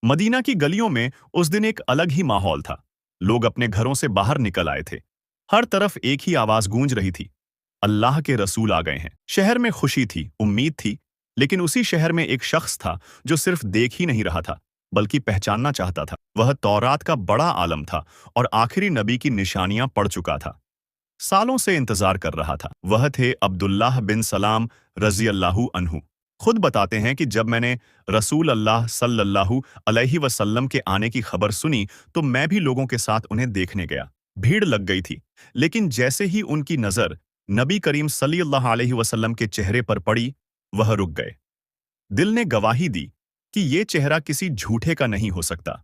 Medina की गलियों में उस दिन एक अलग ही माहौल था। लोग अपने घरों से बाहर निकल आए थे। हर तरफ एक ही आवाज गूंज रही थी, अल्लाह के रसूल आ गए हैं। शहर में खुशी थी, उम्मीद थी, लेकिन उसी शहर में एक शख्स था जो सिर्फ देख ही नहीं रहा था, बल्कि पहचानना चाहता था। वह तौरात का बड़ा आलम था और आखिरी नबी की निशानियां पढ़ चुका था। सालों से इंतजार कर रहा था। वह थे अब्दुल्लाह बिन सलाम रजी अल्लाहु अन्हु। खुद बताते हैं कि जब मैंने रसूल अल्लाह सल्लल्लाहु अलैहि वसल्लम के आने की खबर सुनी तो मैं भी लोगों के साथ उन्हें देखने गया। भीड़ लग गई थी, लेकिन जैसे ही उनकी नजर नबी करीम सल्लल्लाहु अलैहि वसल्लम के चेहरे पर पड़ी, वह रुक गए। दिल ने गवाही दी कि ये चेहरा किसी झूठे का नहीं हो सकता।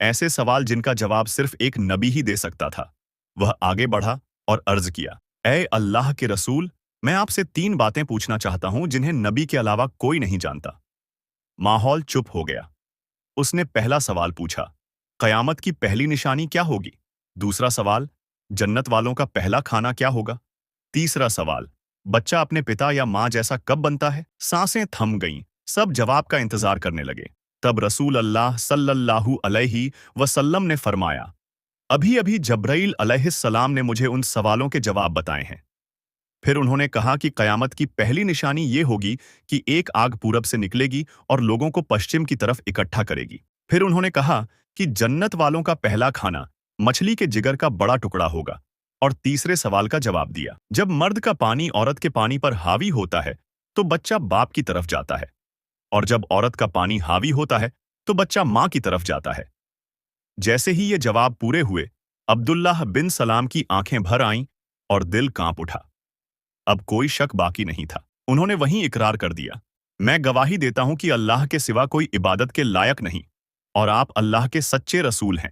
ऐसे सवाल जिनका जवाब सिर्फ एक नबी ही दे सकता था। वह आगे बढ़ा और अर्ज किया, ए अल्लाह के रसूल, मैं आपसे 3 बातें पूछना चाहता हूं जिन्हें नबी के अलावा कोई नहीं जानता। माहौल चुप हो गया। उसने पहला सवाल पूछा, कयामत की पहली निशानी क्या होगी? दूसरा सवाल, जन्नत वालों का पहला खाना क्या होगा? तीसरा सवाल, बच्चा अपने पिता या माँ जैसा कब बनता है? सांसें थम गईं, सब जवाब का इंतजार करने लगे। तब रसूल अल्लाह सल्लल्लाहु अलैहि वसल्लम ने फरमाया, अभी अभी जब्राइल अलैहिस्सलाम ने मुझे उन सवालों के जवाब बताए हैं। फिर उन्होंने कहा कि कयामत की पहली निशानी ये होगी कि एक आग पूरब से निकलेगी और लोगों को पश्चिम की तरफ इकट्ठा करेगी। फिर उन्होंने कहा कि जन्नत वालों का पहला खाना मछली के जिगर का बड़ा टुकड़ा होगा। और तीसरे सवाल का जवाब दिया, जब मर्द का पानी औरत के पानी पर हावी होता है तो बच्चा बाप की तरफ जाता है, और जब औरत का पानी हावी होता है तो बच्चा माँ की तरफ जाता है। जैसे ही ये जवाब पूरे हुए, अब्दुल्लाह बिन सलाम की आंखें भर आईं और दिल कांप उठा। अब कोई शक बाकी नहीं था। उन्होंने वहीं इकरार कर दिया, मैं गवाही देता हूं कि अल्लाह के सिवा कोई इबादत के लायक नहीं और आप अल्लाह के सच्चे रसूल हैं।